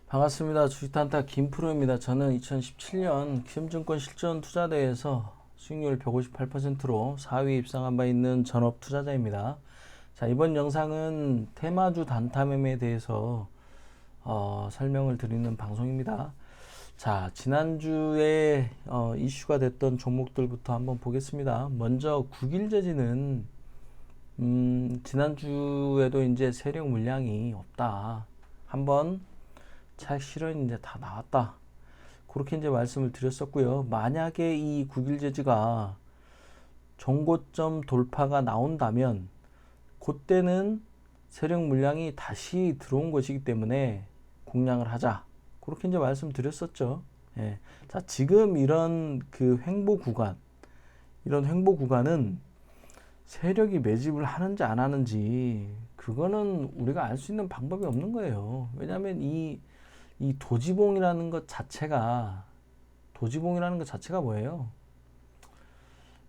반갑습니다. 주식단타 김프로입니다. 저는 2017년 키움증권 실전 투자대회에서 수익률 158%로 4위 입상한 바 있는 전업 투자자입니다. 자, 이번 영상은 테마주 단타 매매에 대해서 설명을 드리는 방송입니다. 자, 지난주에 이슈가 됐던 종목들부터 한번 보겠습니다. 먼저 국일재지는 지난주에도 이제 세력 물량이 없다. 한번 차익 실현이 이제 다 나왔다. 그렇게 이제 말씀을 드렸었고요. 만약에 이 국일재지가 정고점 돌파가 나온다면 그때는 세력 물량이 다시 들어온 것이기 때문에 공략을 하자. 그렇게 이제 말씀드렸었죠. 예. 자, 지금 이런 그 횡보 구간, 이런 횡보 구간은 세력이 매집을 하는지 안 하는지 그거는 우리가 알 수 있는 방법이 없는 거예요. 왜냐하면 이 도지봉이라는 것 자체가 뭐예요?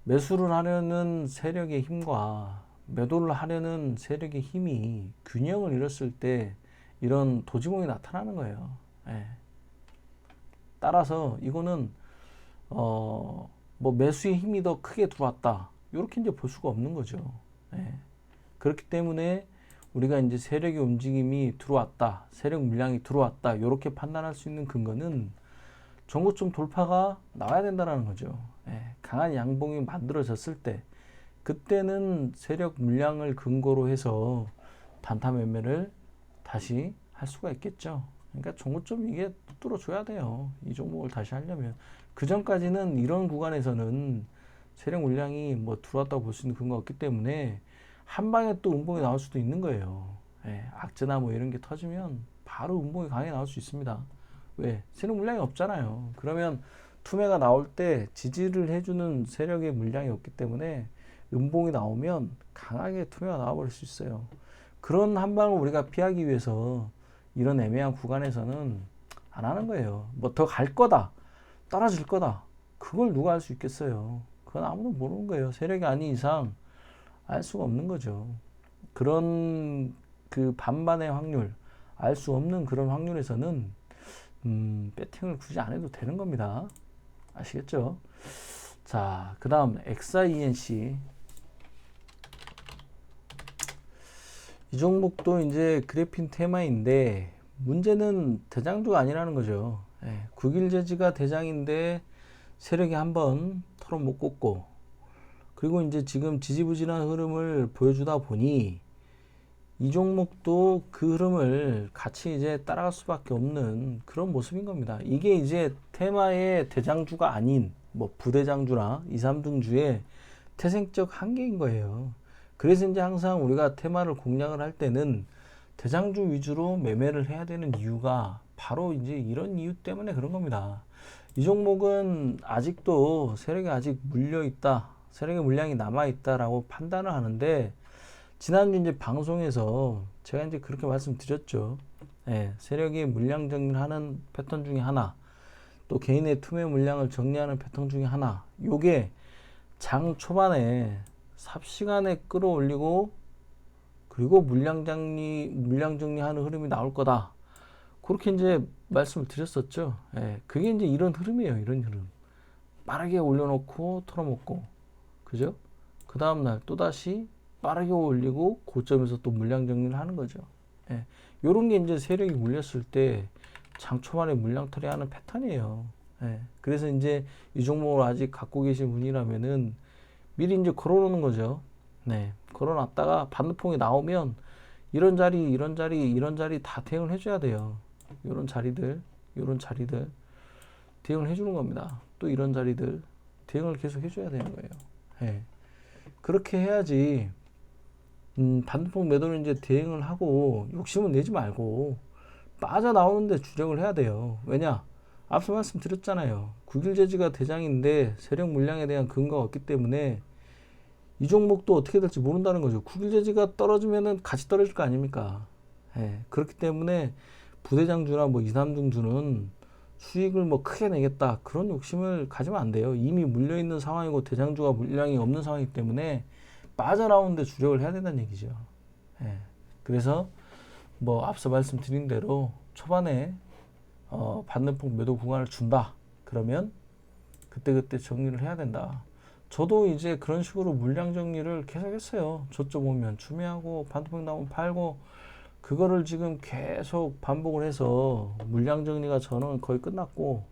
매수를 하려는 세력의 힘과 매도를 하려는 세력의 힘이 균형을 잃었을 때 이런 도지봉이 나타나는 거예요. 예. 따라서 이거는 뭐 매수의 힘이 더 크게 들어왔다. 이렇게 이제 볼 수가 없는 거죠. 예. 그렇기 때문에 우리가 이제 세력의 움직임이 들어왔다, 세력 물량이 들어왔다, 이렇게 판단할 수 있는 근거는 정고점 돌파가 나와야 된다는 거죠. 예, 강한 양봉이 만들어졌을 때, 그때는 세력 물량을 근거로 해서 단타 매매를 다시 할 수가 있겠죠. 그러니까 정고점 이게 뚫어줘야 돼요. 이 종목을 다시 하려면. 그 전까지는 이런 구간에서는 세력 물량이 뭐 들어왔다고 볼 수 있는 근거가 없기 때문에 한 방에 또 음봉이 나올 수도 있는 거예요. 예, 악재나 뭐 이런 게 터지면 바로 음봉이 강하게 나올 수 있습니다. 왜? 세력 물량이 없잖아요. 그러면 투매가 나올 때 지지를 해주는 세력의 물량이 없기 때문에 음봉이 나오면 강하게 투매가 나와버릴 수 있어요. 그런 한 방을 우리가 피하기 위해서 이런 애매한 구간에서는 안 하는 거예요. 뭐 더 갈 거다, 떨어질 거다, 그걸 누가 알 수 있겠어요. 그건 아무도 모르는 거예요. 세력이 아닌 이상 알 수가 없는 거죠. 그런 그 반반의 확률, 알 수 없는 그런 확률에서는 배팅을 굳이 안 해도 되는 겁니다. 아시겠죠? 자, 그 다음 XINC. 이 종목도 이제 그래핀 테마인데 문제는 대장주가 아니라는 거죠. 예, 국일재지가 대장인데 세력이 한번 털어 못 꽂고, 그리고 이제 지금 지지부진한 흐름을 보여주다 보니 이 종목도 그 흐름을 같이 이제 따라갈 수밖에 없는 그런 모습인 겁니다. 이게 이제 테마의 대장주가 아닌 뭐 부대장주나 2, 3등주의 태생적 한계인 거예요. 그래서 이제 항상 우리가 테마를 공략을 할 때는 대장주 위주로 매매를 해야 되는 이유가 바로 이제 이런 이유 때문에 그런 겁니다. 이 종목은 아직도 세력이 아직 물려 있다, 세력의 물량이 남아 있다라고 판단을 하는데, 지난주 이제 방송에서 제가 이제 그렇게 말씀드렸죠. 예, 세력이 물량 정리하는 패턴 중에 하나, 또 개인의 투매 물량을 정리하는 패턴 중에 하나, 요게 장 초반에 삽시간에 끌어올리고 그리고 물량 정리하는 흐름이 나올 거다. 그렇게 이제 말씀을 드렸었죠. 예, 그게 이제 이런 흐름이에요. 이런 흐름. 빠르게 올려놓고 털어먹고, 그죠? 그 다음날 또다시 빠르게 올리고 고점에서 또 물량 정리를 하는 거죠. 예, 요런 게 이제 세력이 물렸을 때 장 초반에 물량 처리하는 패턴이에요. 예, 그래서 이제 이 종목을 아직 갖고 계신 분이라면은 미리 이제 걸어놓는 거죠. 네, 걸어놨다가 반등폭이 나오면 이런 자리 다 대응을 해줘야 돼요. 요런 자리들 대응을 해주는 겁니다. 또 이런 자리들 대응을 계속 해줘야 되는 거예요. 예, 그렇게 해야지. 반등폭 매도는 이제 대응을 하고 욕심은 내지 말고 빠져나오는데 주력을 해야 돼요. 왜냐? 앞서 말씀드렸잖아요. 국일재지가 대장인데 세력 물량에 대한 근거가 없기 때문에 이 종목도 어떻게 될지 모른다는 거죠. 국일재지가 떨어지면은 같이 떨어질 거 아닙니까? 예, 그렇기 때문에 부대장주나 뭐 2, 3등주는 수익을 뭐 크게 내겠다, 그런 욕심을 가지면 안 돼요. 이미 물려있는 상황이고 대장주가 물량이 없는 상황이기 때문에 빠져나오는데 주력을 해야 된다는 얘기죠. 예, 그래서 뭐 앞서 말씀드린 대로 초반에 받는 폭 매도 구간을 준다. 그러면 그때그때 정리를 해야 된다. 저도 이제 그런 식으로 물량 정리를 계속 했어요. 저점 오면 추매하고 반등폭 나오면 팔고, 그거를 지금 계속 반복을 해서 물량 정리가 저는 거의 끝났고,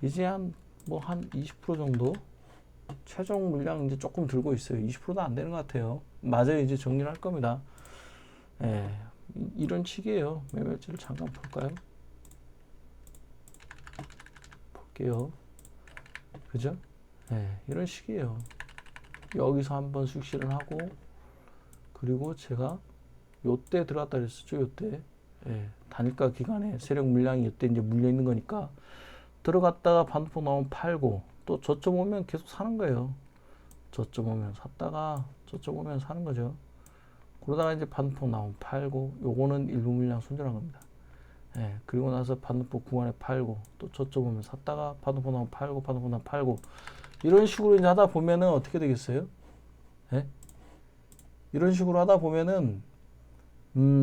이제 한 20% 정도 최종 물량 이제 조금 들고 있어요. 20%도 안 되는 것 같아요. 맞아요. 이제 정리를 할 겁니다. 예, 이런 식이에요. 매매일지를 잠깐 볼까요? 볼게요. 그죠? 예, 이런 식이에요. 여기서 한번 숙실을 하고, 그리고 제가 요때 들어갔다 그랬었죠. 요때. 예, 단일가 기간에 세력 물량이 요때 이제 물려 있는 거니까 들어갔다가 반등폭 나오면 팔고, 또 저점 오면 계속 사는 거예요. 저점 오면 샀다가 저점 오면 사는 거죠. 그러다가 이제 반등폭 나오면 팔고, 요거는 일부 물량 손절한 겁니다. 예, 그리고 나서 반등폭 구간에 팔고, 또 저점 오면 샀다가 반등폭 나오면 팔고, 반등폭 나오면 팔고, 이런 식으로 이제 하다 보면은 어떻게 되겠어요? 예? 이런 식으로 하다 보면은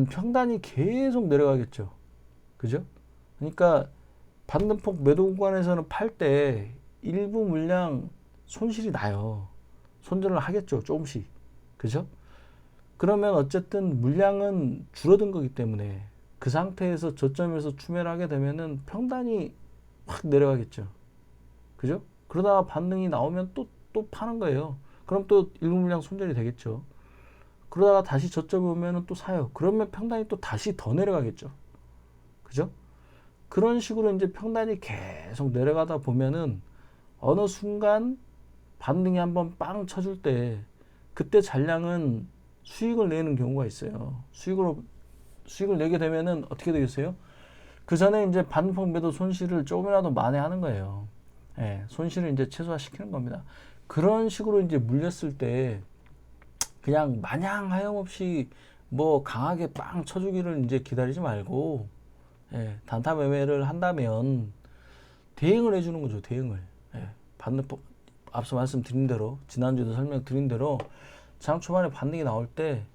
평단이 계속 내려가겠죠. 그죠? 그러니까 반등폭 매도 구간에서는 팔 때 일부 물량 손실이 나요. 손절을 하겠죠. 조금씩. 그죠? 그러면 어쨌든 물량은 줄어든 거기 때문에 그 상태에서 저점에서 추매를 하게 되면은 평단이 확 내려가겠죠. 그죠? 그러다가 반등이 나오면 또 파는 거예요. 그럼 또 일부 물량 손절이 되겠죠. 그러다가 다시 저점에 오면은 또 사요. 그러면 평단이 또 다시 더 내려가겠죠. 그죠? 그런 식으로 이제 평단이 계속 내려가다 보면은 어느 순간 반등이 한번 빵 쳐줄 때 그때 잔량은 수익을 내는 경우가 있어요. 수익을 내게 되면은 어떻게 되겠어요? 그 전에 이제 반등폭 매도 손실을 조금이라도 만회하는 거예요. 예, 손실을 이제 최소화시키는 겁니다. 그런 식으로 이제 물렸을 때 그냥 마냥 하염없이 뭐 강하게 빵 쳐주기를 이제 기다리지 말고, 예, 단타 매매를 한다면 대응을 해주는 거죠. 대응을. 예, 반등폭 앞서 말씀드린 대로, 지난주에도 설명드린 대로 장 초반에 반등이 나올 때,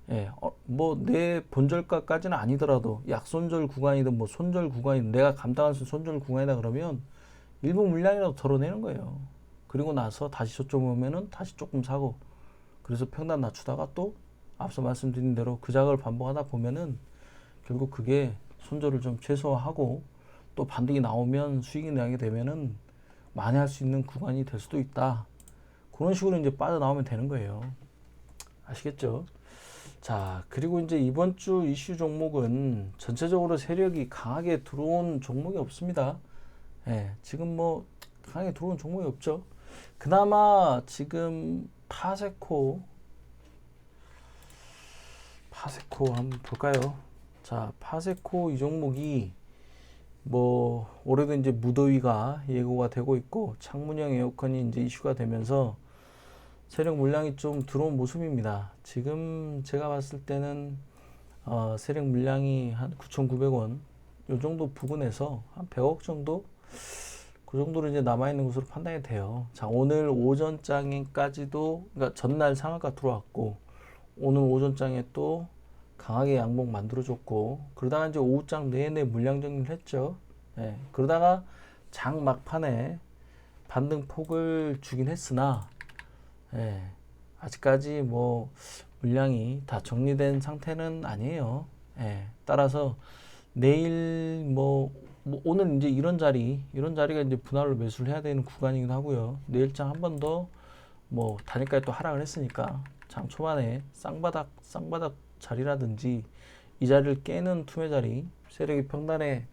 예, 뭐 내 본절가까지는 아니더라도 약손절 구간이든 뭐 손절 구간이든 내가 감당할 수 있는 손절 구간이다 그러면 일부 물량이라도 덜어내는 거예요. 그리고 나서 다시 저점 오면은 다시 조금 사고, 그래서 평단 낮추다가 또 앞서 말씀드린 대로 그 작업을 반복하다 보면은 결국 그게 손절을 좀 최소화하고 또 반등이 나오면 수익이 나게 되면은 만회할 수 있는 구간이 될 수도 있다. 그런 식으로 이제 빠져나오면 되는 거예요. 아시겠죠? 자, 그리고 이제 이번 주 이슈 종목은 전체적으로 세력이 강하게 들어온 종목이 없습니다. 예, 지금 뭐 강하게 들어온 종목이 없죠. 그나마 지금 파세코 한번 볼까요? 자, 파세코 이 종목이 뭐 올해도 이제 무더위가 예고가 되고 있고 창문형 에어컨이 이제 이슈가 되면서 세력 물량이 좀 들어온 모습입니다. 지금 제가 봤을 때는 세력 물량이 한 9,900원 요 정도 부근에서 한 100억 정도, 그 정도로 이제 남아있는 것으로 판단이 돼요. 자, 오늘 오전장에까지도, 그러니까 전날 상한가 들어왔고, 오늘 오전장에 또 강하게 양봉 만들어줬고, 그러다가 이제 오후장 내내 물량 정리를 했죠. 예, 그러다가 장 막판에 반등 폭을 주긴 했으나, 예, 아직까지 뭐 물량이 다 정리된 상태는 아니에요. 예, 따라서 내일 뭐 오늘 이제 이런 자리가 이제 분할로 매수를 해야 되는 구간이기도 하고요. 내일장 한 번 더 뭐 단일가에 또 하락을 했으니까 장 초반에 쌍바닥 자리라든지 이 자리를 깨는 투매 자리, 세력이 평단에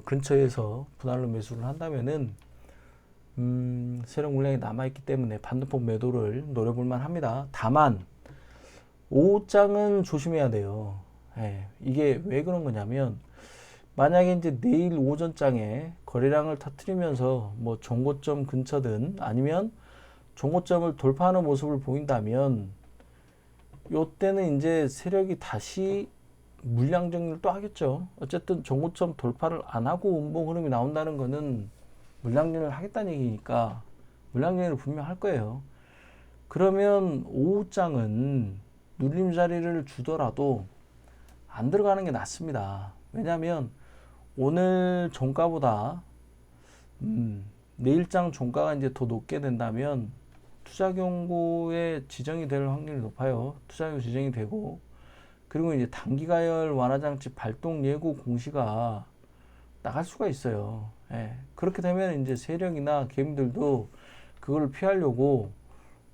근처에서 분할로 매수를 한다면은 세력 물량이 남아있기 때문에 반등폭 매도를 노려볼만 합니다. 다만 오후장은 조심해야 돼요. 예, 이게 왜 그런 거냐면 만약에 이제 내일 오전장에 거래량을 터뜨리면서 뭐 종고점 근처든 아니면 종고점을 돌파하는 모습을 보인다면 요때는 이제 세력이 다시 물량 정리를 또 하겠죠. 어쨌든 종고점 돌파를 안 하고 운봉 흐름이 나온다는 거는 물량 정리를 하겠다는 얘기니까 물량 정리를 분명 할 거예요. 그러면 오후장은 눌림 자리를 주더라도 안 들어가는 게 낫습니다. 왜냐하면 오늘 종가보다 내일장 종가가 이제 더 높게 된다면 투자 경고에 지정이 될 확률이 높아요. 투자 경고 지정이 되고, 그리고 이제 단기가열 완화장치 발동 예고 공시가 나갈 수가 있어요. 예. 그렇게 되면 이제 세력이나 개미들도 그걸 피하려고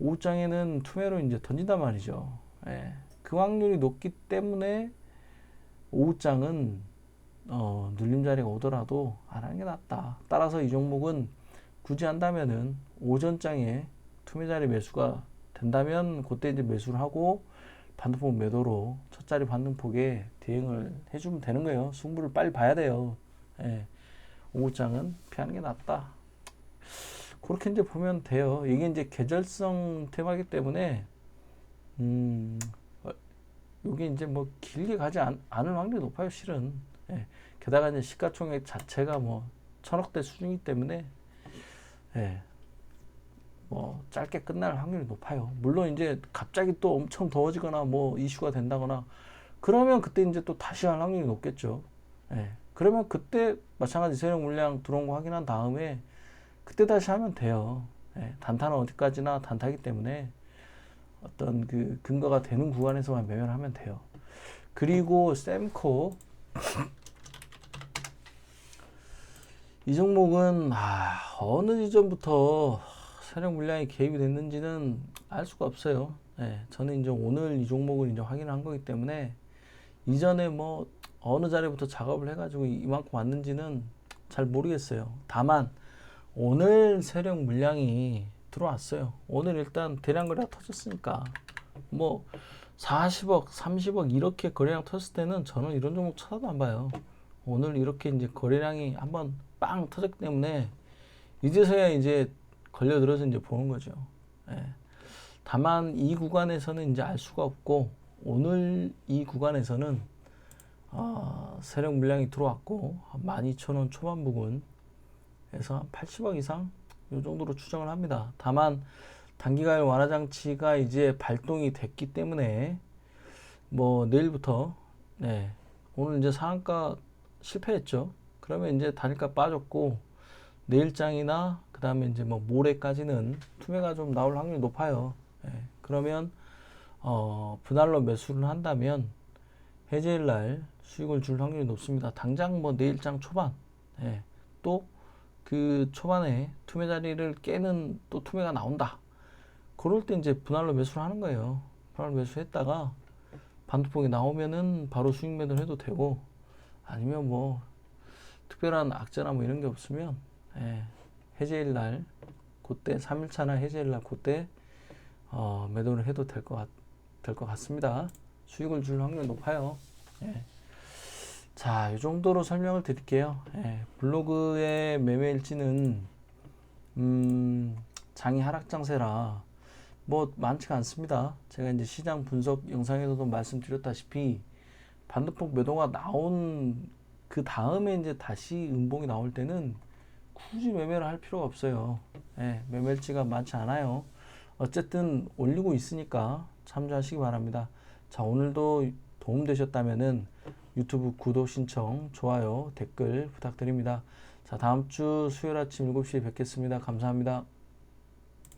오후장에는 투매로 이제 던진단 말이죠. 예. 그 확률이 높기 때문에 오후장은 눌림 자리가 오더라도 안 하는 게 낫다. 따라서 이 종목은 굳이 한다면은 오전장에 투매 자리 매수가 된다면 그때 이제 매수를 하고 반등폭 매도로 첫 자리 반등폭에 대응을 해주면 되는 거예요. 승부를 빨리 봐야 돼요. 예. 오후장은 피하는 게 낫다. 그렇게 이제 보면 돼요. 이게 이제 계절성 테마이기 때문에 이게 이제 뭐 길게 가지 않을 확률이 높아요, 실은. 예. 게다가 이제 시가총액 자체가 뭐 1000억대 수준이기 때문에 예. 뭐 짧게 끝날 확률이 높아요. 물론 이제 갑자기 또 엄청 더워지거나 뭐 이슈가 된다거나 그러면 그때 이제 또 다시 할 확률이 높겠죠. 예. 그러면 그때 마찬가지 세력 물량 들어온 거 확인한 다음에 그때 다시 하면 돼요. 예. 단타는 어디까지나 단타이기 때문에 어떤 그 근거가 되는 구간에서만 매매를 하면 돼요. 그리고 셈코 이 종목은 어느 시점부터 세력 물량이 개입이 됐는지는 알 수가 없어요. 예, 저는 이제 오늘 이 종목을 이제 확인을 한 거기 때문에 이전에 뭐 어느 자리부터 작업을 해가지고 이만큼 왔는지는 잘 모르겠어요. 다만 오늘 세력 물량이 들어왔어요. 오늘 일단 대량 거래가 터졌으니까 뭐 40억, 30억 이렇게 거래량 터졌을 때는 저는 이런 종목 쳐다도 안 봐요. 오늘 이렇게 이제 거래량이 한번 빵 터졌기 때문에 이제서야 이제 걸려들어서 이제 보는 거죠. 예. 다만 이 구간에서는 이제 알 수가 없고 오늘 이 구간에서는 세력 물량이 들어왔고 12,000원 초반 부근에서 한 80억 이상 이 정도로 추정을 합니다. 다만 단기가열 완화 장치가 이제 발동이 됐기 때문에 뭐 내일부터 네, 오늘 이제 상한가 실패했죠. 그러면 이제 단일가 빠졌고 내일장이나 그 다음에 이제 뭐 모레까지는 투매가 좀 나올 확률이 높아요. 예, 그러면 분할로 매수를 한다면 해제일 날 수익을 줄 확률이 높습니다. 당장 뭐 내일장 초반 예, 또 그 초반에 투매 자리를 깨는 또 투매가 나온다. 그럴 때 이제 분할로 매수를 하는 거예요. 분할로 매수했다가 반등폭이 나오면은 바로 수익 매도를 해도 되고 아니면 뭐 특별한 악재나 뭐 이런 게 없으면 예, 해제일 날 그때 3일차나 해제일 날 그때 매도를 해도 될 것 같습니다. 수익을 줄 확률이 높아요. 예. 자, 이 정도로 설명을 드릴게요. 예, 블로그의 매매 일지는 장이 하락장세라 뭐 많지가 않습니다. 제가 이제 시장 분석 영상에서도 말씀드렸다시피 반등폭 매도가 나온 그 다음에 이제 다시 음봉이 나올 때는 굳이 매매를 할 필요가 없어요. 예, 매매일지가 많지 않아요. 어쨌든 올리고 있으니까 참조하시기 바랍니다. 자, 오늘도 도움되셨다면은 유튜브 구독 신청, 좋아요, 댓글 부탁드립니다. 자, 다음 주 수요일 아침 7시에 뵙겠습니다. 감사합니다.